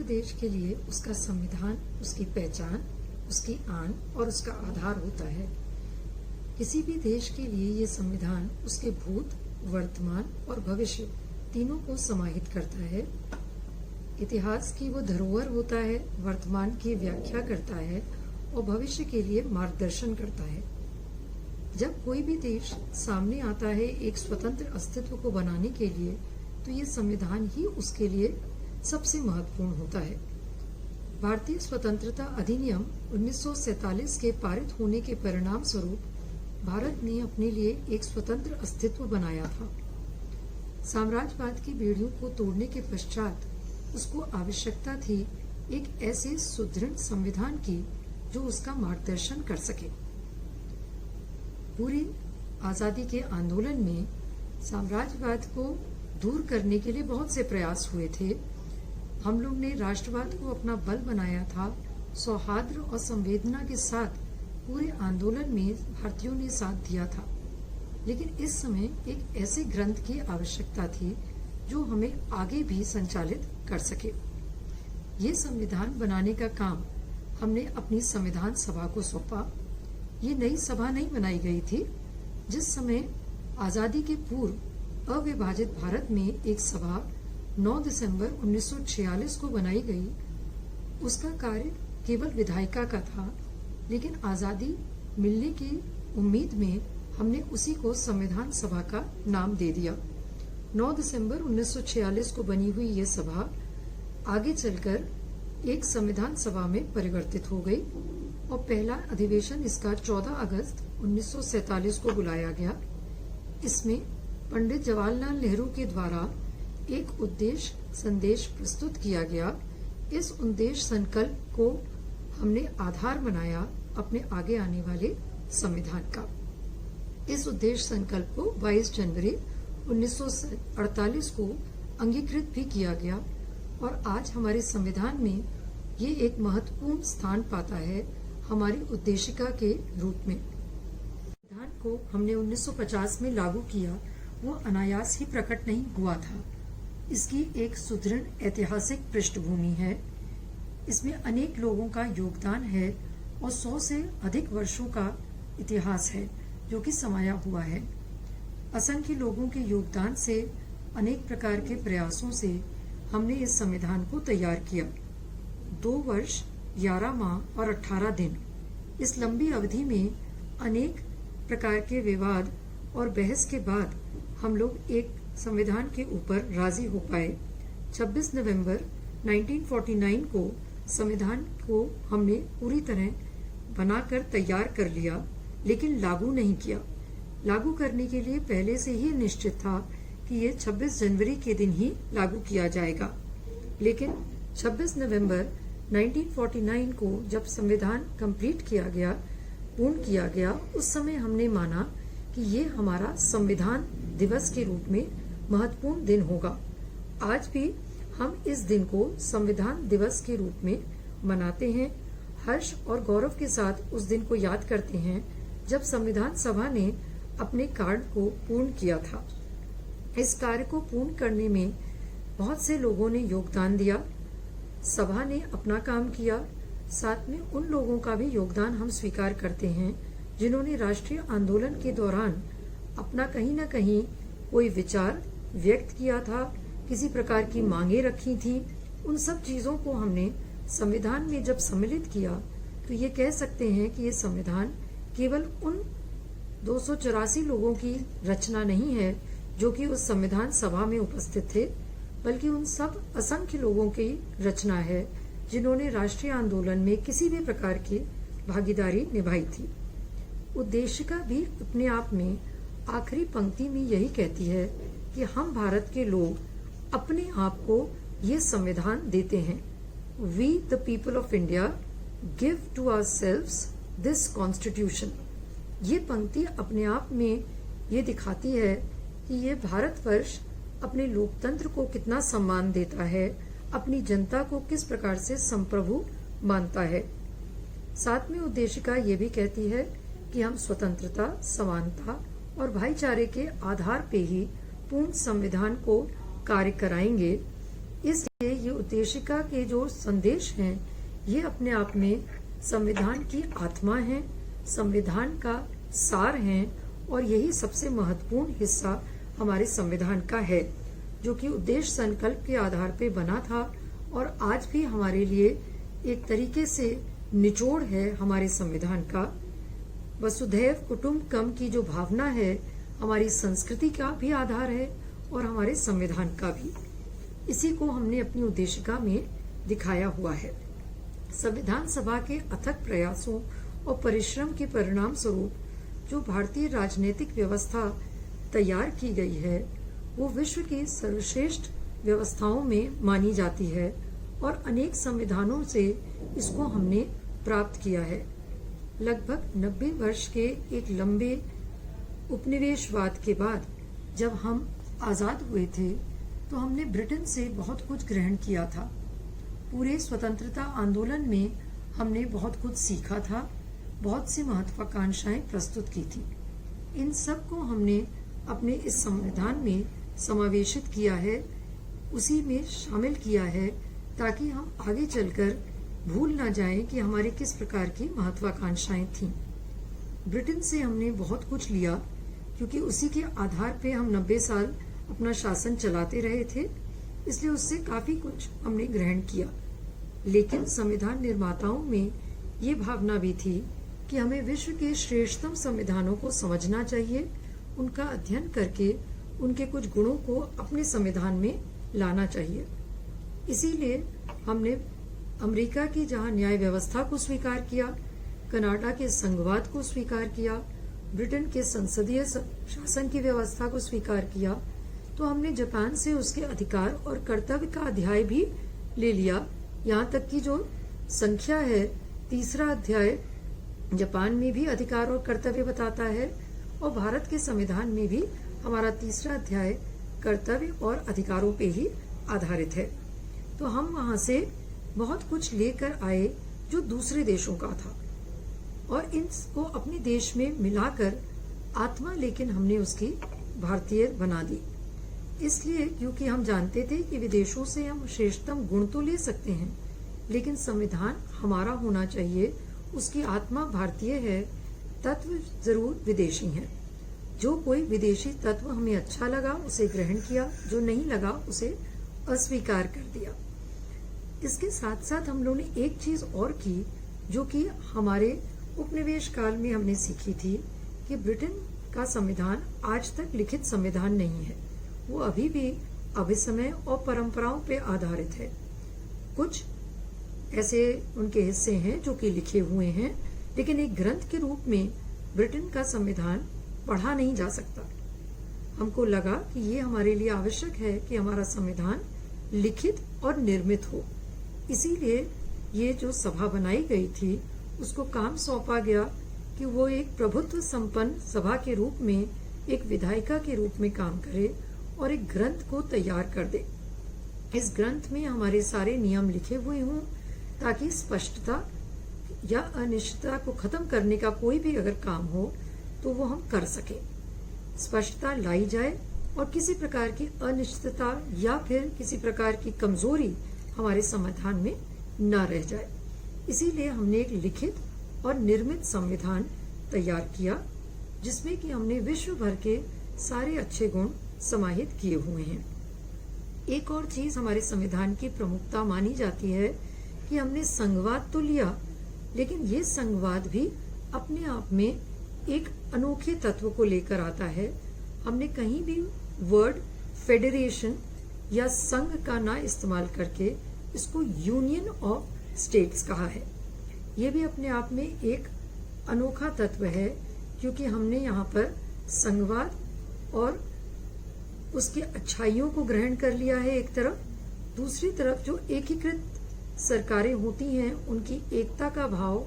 देश के लिए उसका संविधान, उसकी पहचान, उसकी आन और उसका आधार होता है। किसी भी देश के लिए ये संविधान उसके भूत, वर्तमान और भविष्य तीनों को समाहित करता है। इतिहास की वो धरोहर होता है, वर्तमान की व्याख्या करता है और भविष्य के लिए मार्गदर्शन करता है। जब कोई भी देश सामने आता है एक स्वतंत्र अस्तित्व को बनाने के लिए, तो ये संविधान ही उसके लिए सबसे महत्वपूर्ण होता है। भारतीय स्वतंत्रता अधिनियम 1947 के पारित होने के परिणाम स्वरूप भारत ने अपने लिए एक स्वतंत्र अस्तित्व बनाया था। साम्राज्यवाद की बेड़ियों को तोड़ने के पश्चात उसको आवश्यकता थी एक ऐसे सुदृढ़ संविधान की जो उसका मार्गदर्शन कर सके। पूरी आजादी के आंदोलन में साम्राज्यवाद को दूर करने के लिए बहुत से प्रयास हुए थे। हम लोग ने राष्ट्रवाद को अपना बल बनाया था। सौहार्द और संवेदना के साथ पूरे आंदोलन में भारतीयों ने साथ दिया था। लेकिन इस समय एक ऐसे ग्रंथ की आवश्यकता थी जो हमें आगे भी संचालित कर सके। ये संविधान बनाने का काम हमने अपनी संविधान सभा को सौंपा। ये नई सभा नहीं बनाई गई थी। जिस समय आजादी के पूर्व अविभाजित भारत में एक सभा 9 दिसंबर 1946 को बनाई गई, उसका कार्य केवल विधायिका का था। लेकिन आजादी मिलने की उम्मीद में हमने उसी को संविधान सभा का नाम दे दिया। 9 दिसंबर 1946 को बनी हुई ये सभा आगे चलकर एक संविधान सभा में परिवर्तित हो गई और पहला अधिवेशन इसका 14 अगस्त 1947 को बुलाया गया। इसमें पंडित जवाहरलाल नेहरू के द्वारा एक उद्देश्य संदेश प्रस्तुत किया गया। इस उद्देश्य संकल्प को हमने आधार बनाया अपने आगे आने वाले संविधान का। इस उद्देश्य संकल्प को 22 जनवरी 1948 को अंगीकृत भी किया गया और आज हमारे संविधान में ये एक महत्वपूर्ण स्थान पाता है हमारी उद्देशिका के रूप में। संविधान को हमने 1950 में लागू किया, वो अनायास ही प्रकट नहीं हुआ था। इसकी एक सुदृढ़ ऐतिहासिक पृष्ठभूमि है। इसमें अनेक लोगों का योगदान है और 100 से अधिक वर्षों का इतिहास है जो कि समाया हुआ है। असंख्य लोगों के योगदान से, अनेक प्रकार के प्रयासों से हमने इस संविधान को तैयार किया। 2 वर्ष 11 माह और 18 दिन, इस लंबी अवधि में अनेक प्रकार के विवाद और बहस के बाद हम लोग एक संविधान के ऊपर राजी हो पाए। 26 नवंबर 1949 को संविधान को हमने पूरी तरह बनाकर तैयार कर लिया, लेकिन लागू नहीं किया। लागू करने के लिए पहले से ही निश्चित था कि ये 26 जनवरी के दिन ही लागू किया जाएगा। लेकिन 26 नवंबर 1949 को जब संविधान कंप्लीट किया गया, पूर्ण किया गया, उस समय हमने माना कि ये हमारा संविधान दिवस के रूप में महत्वपूर्ण दिन होगा। आज भी हम इस दिन को संविधान दिवस के रूप में मनाते हैं। हर्ष और गौरव के साथ उस दिन को याद करते हैं जब संविधान सभा ने अपने कार्य को पूर्ण किया था। इस कार्य को पूर्ण करने में बहुत से लोगों ने योगदान दिया। सभा ने अपना काम किया, साथ में उन लोगों का भी योगदान हम स्वीकार करते हैं जिन्होंने राष्ट्रीय आंदोलन के दौरान अपना कहीं न कहीं कोई विचार व्यक्त किया था, किसी प्रकार की मांगे रखी थी। उन सब चीजों को हमने संविधान में जब सम्मिलित किया तो ये कह सकते हैं कि ये संविधान केवल उन 284 लोगों की रचना नहीं है जो कि उस संविधान सभा में उपस्थित थे, बल्कि उन सब असंख्य लोगों की रचना है जिन्होंने राष्ट्रीय आंदोलन में किसी भी प्रकार की भागीदारी निभाई थी। उद्देशिका भी अपने आप में आखिरी पंक्ति में यही कहती है कि हम भारत के लोग अपने आप को ये संविधान देते हैं। We the people of India give to ourselves this constitution। ये पंक्ति अपने आप में ये दिखाती है कि ये भारतवर्ष अपने लोकतंत्र को कितना सम्मान देता है, अपनी जनता को किस प्रकार से संप्रभु मानता है। साथ में उद्देशिका ये भी कहती है कि हम स्वतंत्रता, समानता और भाईचारे के आधार पे ही पूर्ण संविधान को कार्य कराएंगे। इसलिए ये उद्देशिका के जो संदेश हैं ये अपने आप में संविधान की आत्मा है, संविधान का सार है और यही सबसे महत्वपूर्ण हिस्सा हमारे संविधान का है, जो कि उद्देश्य संकल्प के आधार पर बना था और आज भी हमारे लिए एक तरीके से निचोड़ है हमारे संविधान का। वसुधैव कुटुंबकम की जो भावना है हमारी संस्कृति का भी आधार है और हमारे संविधान का भी। इसी को हमने अपनी उद्देशिका में दिखाया हुआ है। संविधान सभा के अथक प्रयासों और परिश्रम के परिणाम स्वरूप जो भारतीय राजनीतिक व्यवस्था तैयार की गई है वो विश्व की सर्वश्रेष्ठ व्यवस्थाओं में मानी जाती है और अनेक संविधानों से इसको हमने प्राप्त किया है। लगभग 90 वर्ष के एक लंबे उपनिवेशवाद के बाद जब हम आजाद हुए थे तो हमने ब्रिटेन से बहुत कुछ ग्रहण किया था। पूरे स्वतंत्रता आंदोलन में हमने बहुत कुछ सीखा था, बहुत सी महत्वाकांक्षाएं प्रस्तुत की थी। इन सब को हमने अपने इस संविधान में समावेशित किया है, उसी में शामिल किया है ताकि हम आगे चलकर भूल ना जाएं कि हमारे किस प्रकार की महत्वाकांक्षाएं थीं। ब्रिटेन से हमने बहुत कुछ लिया क्योंकि उसी के आधार पे हम 90 साल अपना शासन चलाते रहे थे, इसलिए उससे काफी कुछ हमने ग्रहण किया। लेकिन संविधान निर्माताओं में ये भावना भी थी कि हमें विश्व के श्रेष्ठतम संविधानों को समझना चाहिए, उनका अध्ययन करके उनके कुछ गुणों को अपने संविधान में लाना चाहिए। इसीलिए हमने अमेरिका की जहां न्याय व्यवस्था को स्वीकार किया, कनाडा के संघवाद को स्वीकार किया, ब्रिटेन के संसदीय शासन की व्यवस्था को स्वीकार किया, तो हमने जापान से उसके अधिकार और कर्तव्य का अध्याय भी ले लिया। यहाँ तक कि जो संख्या है, तीसरा अध्याय जापान में भी अधिकार और कर्तव्य बताता है और भारत के संविधान में भी हमारा तीसरा अध्याय कर्तव्य और अधिकारों पे ही आधारित है। तो हम वहां से बहुत कुछ लेकर आए जो दूसरे देशों का था और इनको अपने देश में मिलाकर आत्मा लेकिन हमने उसकी भारतीय बना दी। इसलिए क्योंकि हम जानते थे कि विदेशों से हम श्रेष्ठतम गुण तो ले सकते हैं, लेकिन संविधान हमारा होना चाहिए, उसकी आत्मा भारतीय है, तत्व जरूर विदेशी हैं। जो कोई विदेशी तत्व हमें अच्छा लगा उसे ग्रहण किया, जो नहीं लगा उसे अस्वीकार कर दिया। इसके साथ साथ हम लोगों ने एक चीज और की जो कि हमारे उपनिवेश काल में हमने सीखी थी कि ब्रिटेन का संविधान आज तक लिखित संविधान नहीं है, वो अभी भी अभिसमय और परंपराओं पे आधारित है। कुछ ऐसे उनके हिस्से हैं जो कि लिखे हुए हैं, लेकिन एक ग्रंथ के रूप में ब्रिटेन का संविधान पढ़ा नहीं जा सकता। हमको लगा कि ये हमारे लिए आवश्यक है कि हमारा संविधान लिखित और निर्मित हो। इसीलिए ये जो सभा बनाई गई थी उसको काम सौंपा गया कि वो एक प्रभुत्व संपन्न सभा के रूप में, एक विधायिका के रूप में काम करे और एक ग्रंथ को तैयार कर दे। इस ग्रंथ में हमारे सारे नियम लिखे हुए हों ताकि स्पष्टता या अनिश्चितता को खत्म करने का कोई भी अगर काम हो तो वो हम कर सके, स्पष्टता लाई जाए और किसी प्रकार की अनिश्चितता या फिर किसी प्रकार की कमजोरी हमारे संविधान में न रह जाए। इसीलिए हमने एक लिखित और निर्मित संविधान तैयार किया जिसमें कि हमने विश्व भर के सारे अच्छे गुण समाहित किए हुए हैं। एक और चीज हमारे संविधान की प्रमुखता मानी जाती है कि हमने संघवाद तो लिया, लेकिन ये संघवाद भी अपने आप में एक अनोखे तत्व को लेकर आता है। हमने कहीं भी वर्ड फेडरेशन या संघ का ना इस्तेमाल करके इसको यूनियन ऑफ स्टेट्स कहा है। ये भी अपने आप में एक अनोखा तत्व है क्योंकि हमने यहाँ पर संघवाद और उसकी अच्छाइयों को ग्रहण कर लिया है एक तरफ, दूसरी तरफ जो एकीकृत सरकारें होती हैं उनकी एकता का भाव,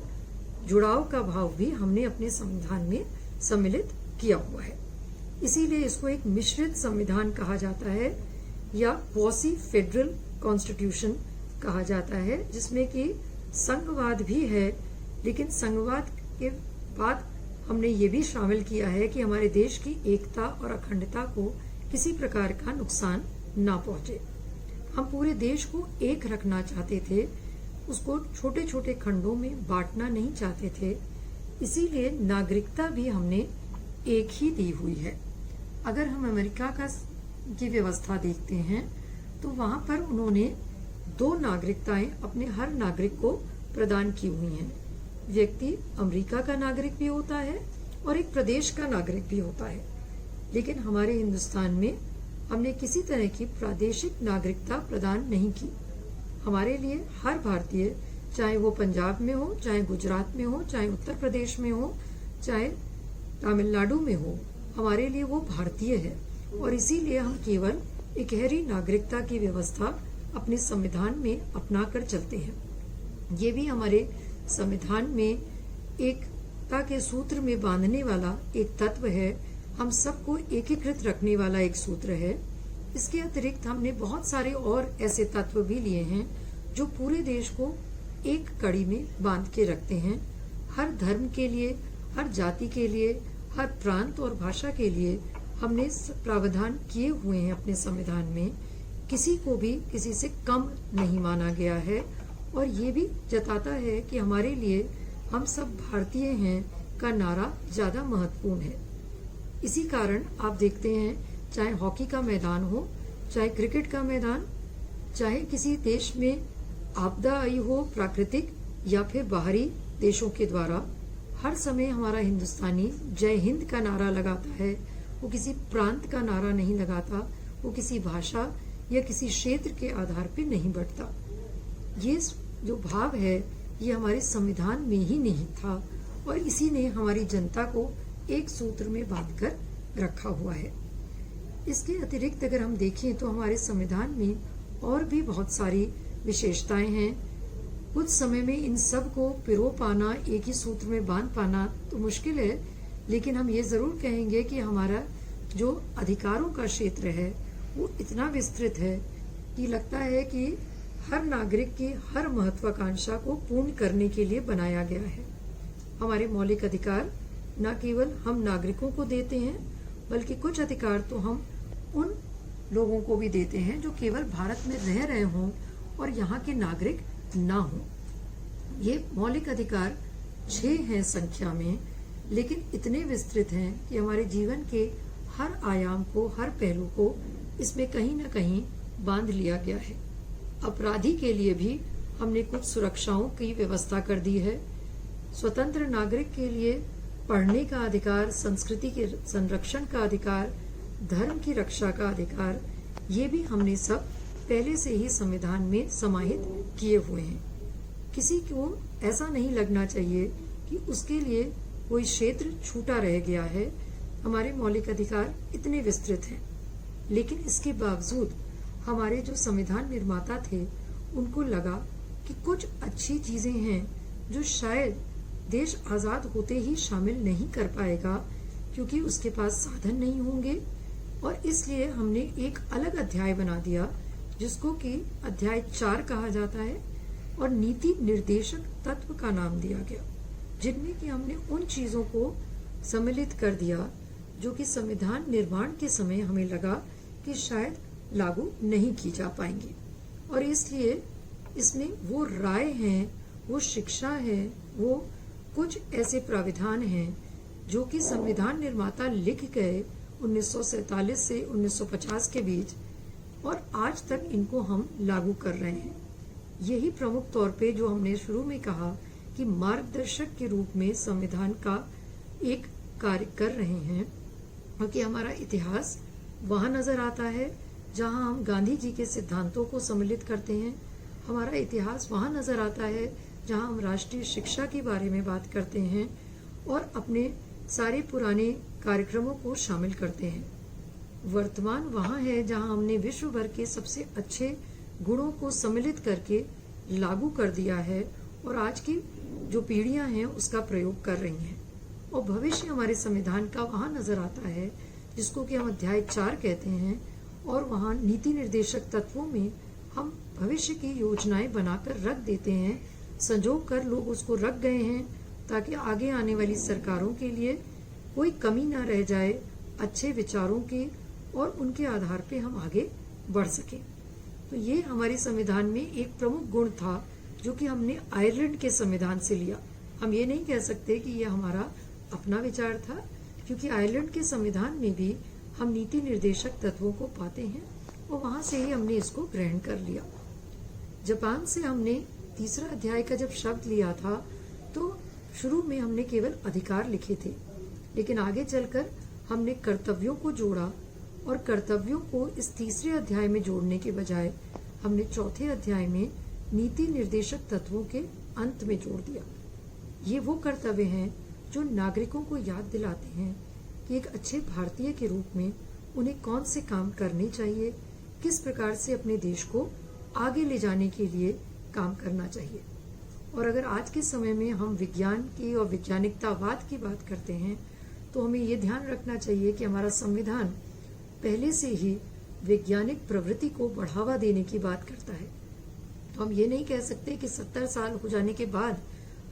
जुड़ाव का भाव भी हमने अपने संविधान में सम्मिलित किया हुआ है। इसीलिए इसको एक मिश्रित संविधान कहा जाता है या क्वासी फेडरल कॉन्स्टिट्यूशन कहा जाता है, जिसमें कि संघवाद भी है, लेकिन संघवाद के बाद हमने ये भी शामिल किया है कि हमारे देश की एकता और अखंडता को किसी प्रकार का नुकसान ना पहुंचे। हम पूरे देश को एक रखना चाहते थे, उसको छोटे छोटे खंडों में बांटना नहीं चाहते थे। इसीलिए नागरिकता भी हमने एक ही दी हुई है। अगर हम अमेरिका की व्यवस्था देखते हैं तो वहां पर उन्होंने 2 नागरिकताएं अपने हर नागरिक को प्रदान की हुई हैं। व्यक्ति अमेरिका का नागरिक भी होता है और एक प्रदेश का नागरिक भी होता है। लेकिन हमारे हिंदुस्तान में हमने किसी तरह की प्रादेशिक नागरिकता प्रदान नहीं की। हमारे लिए हर भारतीय, चाहे वो पंजाब में हो, चाहे गुजरात में हो, चाहे उत्तर प्रदेश में हो, चाहे तमिलनाडु में हो, हमारे लिए वो भारतीय है। और इसीलिए हम केवल इकहरी नागरिकता की व्यवस्था अपने संविधान में अपना कर चलते हैं। ये भी हमारे संविधान में एकता के सूत्र में बांधने वाला एक तत्व है, हम सबको एकीकृत रखने वाला एक सूत्र है। इसके अतिरिक्त हमने बहुत सारे और ऐसे तत्व भी लिए हैं जो पूरे देश को एक कड़ी में बांध के रखते हैं। हर धर्म के लिए, हर जाति के लिए, हर प्रांत और भाषा के लिए हमने प्रावधान किए हुए हैं अपने संविधान में। किसी को भी किसी से कम नहीं माना गया है और ये भी जताता है कि हमारे लिए हम सब भारतीय हैं का नारा ज्यादा महत्वपूर्ण है। इसी कारण आप देखते हैं, चाहे हॉकी का मैदान हो, चाहे क्रिकेट का मैदान, चाहे किसी देश में आपदा आई हो, प्राकृतिक या फिर बाहरी देशों के द्वारा, हर समय हमारा हिंदुस्तानी जय हिंद का नारा लगाता है। वो किसी प्रांत का नारा नहीं लगाता, वो किसी भाषा या किसी क्षेत्र के आधार पर नहीं बढ़ता। ये जो भाव है ये हमारे संविधान में ही नहीं था और इसी ने हमारी जनता को एक सूत्र में बांधकर रखा हुआ है। इसके अतिरिक्त अगर हम देखें तो हमारे संविधान में और भी बहुत सारी विशेषताएं हैं। कुछ समय में इन सब को पिरो पाना, एक ही सूत्र में बांध पाना तो मुश्किल है, लेकिन हम ये जरूर कहेंगे कि हमारा जो अधिकारों का क्षेत्र है वो इतना विस्तृत है कि लगता है कि हर नागरिक की हर महत्वाकांक्षा को पूर्ण करने के लिए बनाया गया है। हमारे मौलिक अधिकार न केवल हम नागरिकों को देते हैं, बल्कि कुछ अधिकार तो हम उन लोगों को भी देते हैं जो केवल भारत में रह रहे हों और यहाँ के नागरिक ना हों। ये मौलिक अधिकार 6 हैं संख्या में, लेकिन इतने विस्तृत हैं कि हमारे जीवन के हर आयाम को, हर पहलू को इसमें कहीं न कहीं बांध लिया गया है। अपराधी के लिए भी हमने कुछ सुरक्षाओं की व्यवस्था कर दी है। स्वतंत्र नागरिक के लिए पढ़ने का अधिकार, संस्कृति के संरक्षण का अधिकार, धर्म की रक्षा का अधिकार, ये भी हमने सब पहले से ही संविधान में समाहित किए हुए हैं। किसी को ऐसा नहीं लगना चाहिए कि उसके लिए कोई क्षेत्र छूटा रह गया है। हमारे मौलिक अधिकार इतने विस्तृत हैं, लेकिन इसके बावजूद हमारे जो संविधान निर्माता थे उनको लगा कि कुछ अच्छी चीजें हैं जो शायद देश आजाद होते ही शामिल नहीं कर पाएगा, क्योंकि उसके पास साधन नहीं होंगे, और इसलिए हमने एक अलग अध्याय बना दिया जिसको कि अध्याय 4 कहा जाता है और नीति निर्देशक तत्व का नाम दिया गया, जिनमें कि हमने उन चीजों को सम्मिलित कर दिया जो कि संविधान निर्माण के समय हमें लगा कि शायद लागू नहीं की जा पाएंगी। और इसलिए इसमें वो राय हैं, वो शिक्षा है, वो कुछ ऐसे प्राविधान हैं जो कि संविधान निर्माता लिख गए 1947 से 1950 के बीच, और आज तक इनको हम लागू कर रहे हैं। यही प्रमुख तौर पे जो हमने शुरू में कहा कि मार्गदर्शक के रूप में संविधान का एक कार्य कर रहे हैं, क्योंकि हमारा इतिहास वहां नजर आता है जहां हम गांधी जी के सिद्धांतों को सम्मिलित करते हैं। हमारा इतिहास वहां नजर आता है जहां हम राष्ट्रीय शिक्षा के बारे में बात करते हैं और अपने सारे पुराने कार्यक्रमों को शामिल करते हैं। वर्तमान वहां है जहां हमने विश्व भर के सबसे अच्छे गुणों को सम्मिलित करके लागू कर दिया है और आज की जो पीढ़ियां हैं उसका प्रयोग कर रही हैं। और भविष्य हमारे संविधान का वहां नजर आता है जिसको कि हम अध्याय 4 कहते हैं, और वहां नीति निर्देशक तत्वों में हम भविष्य की योजनाएं बनाकर रख देते हैं, संजो कर लोग उसको रख गए हैं ताकि आगे आने वाली सरकारों के लिए कोई कमी ना रह जाए अच्छे विचारों की, और उनके आधार पे हम आगे बढ़ सकें। तो ये हमारे संविधान में एक प्रमुख गुण था जो कि हमने आयरलैंड के संविधान से लिया। हम ये नहीं कह सकते कि ये हमारा अपना विचार था, क्योंकि आयरलैंड के संविधान में भी हम नीति निर्देशक तत्वों को पाते हैं और वहां से ही हमने इसको ग्रहण कर लिया। जापान से हमने तीसरा अध्याय का जब शब्द लिया था तो शुरू में हमने केवल अधिकार लिखे थे, लेकिन आगे चलकर हमने कर्तव्यों को जोड़ा और कर्तव्यों को इस तीसरे अध्याय में जोड़ने के बजाय हमने चौथे अध्याय में नीति निर्देशक तत्वों के अंत में जोड़ दिया। ये वो कर्तव्य हैं जो नागरिकों को याद दिलाते हैं कि एक अच्छे भारतीय के रूप में उन्हें कौन से काम करने चाहिए, किस प्रकार से अपने देश को आगे ले जाने के लिए काम करना चाहिए। और अगर आज के समय में हम विज्ञान की और वैज्ञानिकतावाद की बात करते हैं तो हमें ये ध्यान रखना चाहिए कि हमारा संविधान पहले से ही वैज्ञानिक प्रवृत्ति को बढ़ावा देने की बात करता है। तो हम ये नहीं कह सकते कि 70 साल हो जाने के बाद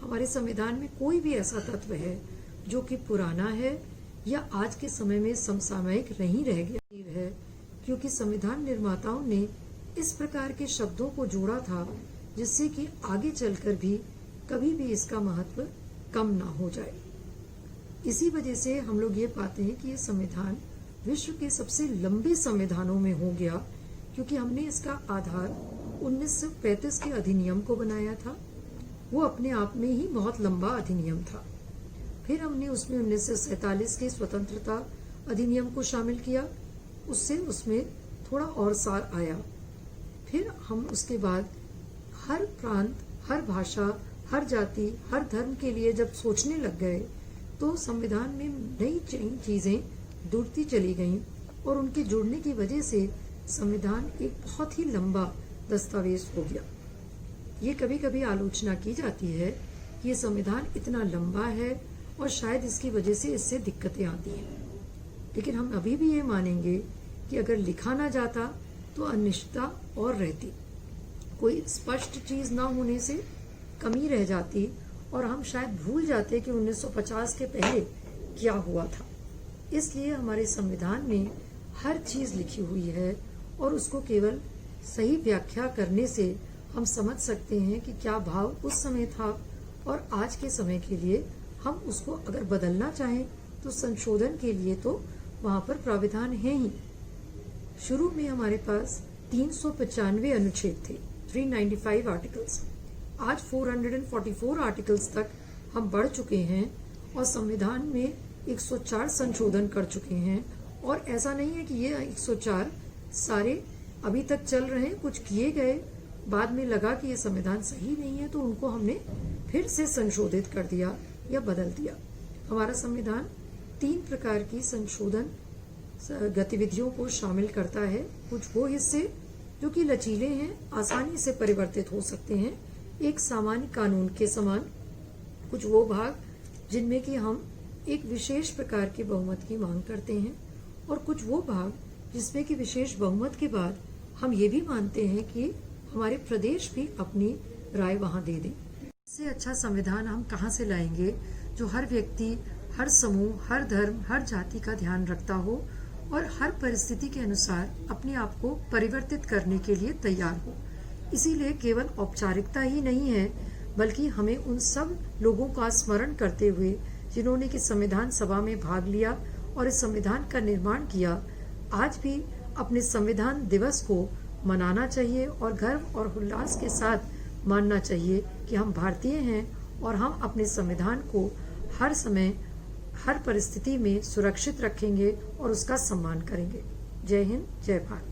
हमारे संविधान में कोई भी ऐसा तत्व है जो कि पुराना है या आज के समय में समसामयिक नहीं रह गया है, क्योंकि संविधान निर्माताओं ने इस प्रकार के शब्दों को जोड़ा था जिससे कि आगे चलकर भी कभी भी इसका महत्व कम ना हो जाए। इसी वजह से हम लोग ये पाते हैं कि ये संविधान विश्व के सबसे लंबे संविधानों में हो गया, क्योंकि हमने इसका आधार 1935 के अधिनियम को बनाया था। वो अपने आप में ही बहुत लंबा अधिनियम था। फिर हमने उसमें 1947 के स्वतंत्रता अधिनियम को शामिल किया, उससे उसमें थोड़ा और सार आया। फिर हम उसके बाद हर प्रांत, हर भाषा, हर जाति, हर धर्म के लिए जब सोचने लग गए तो संविधान में नई चीजें जुड़ती चली गईं और उनके जुड़ने की वजह से संविधान एक बहुत ही लंबा दस्तावेज हो गया। ये कभी कभी आलोचना की जाती है कि ये संविधान इतना लंबा है और शायद इसकी वजह से इससे दिक्कतें आती हैं, लेकिन हम अभी भी ये मानेंगे कि अगर लिखा ना जाता तो अनिश्चितता और रहती, कोई स्पष्ट चीज ना होने से कमी रह जाती और हम शायद भूल जाते कि 1950 के पहले क्या हुआ था। इसलिए हमारे संविधान में हर चीज लिखी हुई है और उसको केवल सही व्याख्या करने से हम समझ सकते हैं कि क्या भाव उस समय था और आज के समय के लिए हम उसको अगर बदलना चाहें तो संशोधन के लिए तो वहां पर प्राविधान है ही। शुरू में हमारे पास 395 अनुच्छेद थे, 395 आर्टिकल्स। आज 444 आर्टिकल्स तक हम बढ़ चुके हैं और संविधान में 104 संशोधन कर चुके हैं। और ऐसा नहीं है कि ये 104 सारे अभी तक चल रहे हैं, कुछ किए गए, बाद में लगा कि ये संविधान सही नहीं है तो उनको हमने फिर से संशोधित कर दिया या बदल दिया। हमारा संविधान 3 प्रकार की संशोधन गतिविधियों को शामिल करता है। कुछ वो हिस्से जो कि लचीले हैं, आसानी से परिवर्तित हो सकते हैं एक सामान्य कानून के समान। कुछ वो भाग जिनमें कि हम एक विशेष प्रकार के बहुमत की मांग करते हैं और कुछ वो भाग जिसमें कि विशेष बहुमत के बाद हम ये भी मानते हैं कि हमारे प्रदेश भी अपनी राय वहां दे दें। इससे अच्छा संविधान हम कहां से लाएंगे जो हर व्यक्ति, हर समूह, हर धर्म, हर जाति का ध्यान रखता हो और हर परिस्थिति के अनुसार अपने आप को परिवर्तित करने के लिए तैयार हो। इसीलिए केवल औपचारिकता ही नहीं है, बल्कि हमें उन सब लोगों का स्मरण करते हुए जिन्होंने कि संविधान सभा में भाग लिया और इस संविधान का निर्माण किया, आज भी अपने संविधान दिवस को मनाना चाहिए और गर्व और उल्लास के साथ मानना चाहिए कि हम भारतीय हैं और हम अपने संविधान को हर समय, हर परिस्थिति में सुरक्षित रखेंगे और उसका सम्मान करेंगे। जय हिंद, जय भारत।